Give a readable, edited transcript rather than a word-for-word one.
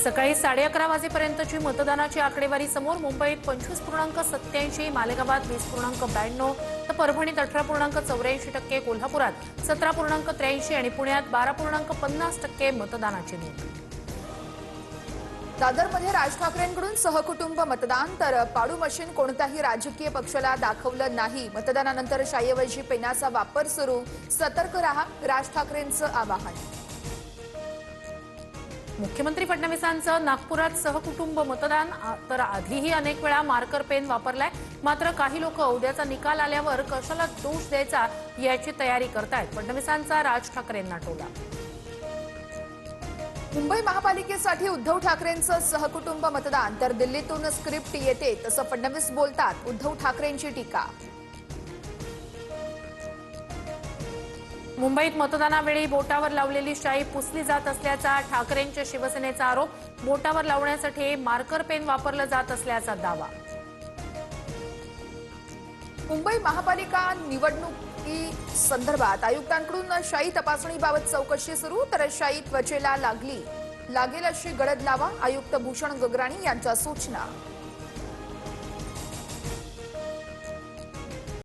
सकाळी 11:30 वाजेपर्यंतची मतदानाची आकडेवारी समोर. मुंबईत 25.87, मालेगावात 20.92, तर परभणीत 18.84%, कोल्हापुरात 17.83 आणि पुण्यात 12.50% मतदानाची नोंद. दादरमध्ये राज ठाकरेंकडून सहकुटुंब मतदान. तर पाडू मशीन कोणत्याही राजकीय पक्षाला दाखवलं नाही. मतदानानंतर शाईऐवजी पेनाचा वापर सुरू. सतर्क रहा, राज ठाकरेंचं आवाहन. मुख्यमंत्री फडणवीसांचं नागपुरात सहकुटुंब मतदान. तर आधीही अनेक वेळा मार्कर पेन वापरलाय. मात्र काही लोक उद्याचा निकाल आल्यावर कशाला दोष द्यायचा याची तयारी करतायत. फडणवीसांचा राज ठाकरेंना टोला. मुंबई महापालिकेसाठी उद्धव ठाकरेंचं सहकुटुंब मतदान. तर दिल्लीतून स्क्रिप्ट येते तसं फडणवीस बोलतात. उद्धव ठाकरेंची टीका. मुंबईत मतदानावेळी बोटावर लावलेली शाई पुसली जात असल्याचा ठाकरेंच्या शिवसेनेचा आरोप. बोटावर लावण्यासाठी मार्कर पेन वापरलं जात असल्याचा दावा. मुंबई महापालिका निवडणुकी संदर्भात आयुक्तांकडून शाई तपासणीबाबत चौकशी सुरू. तर शाई त्वचेला लागेल अशी गडद लावा. आयुक्त भूषण गगराणी यांच्या सूचना.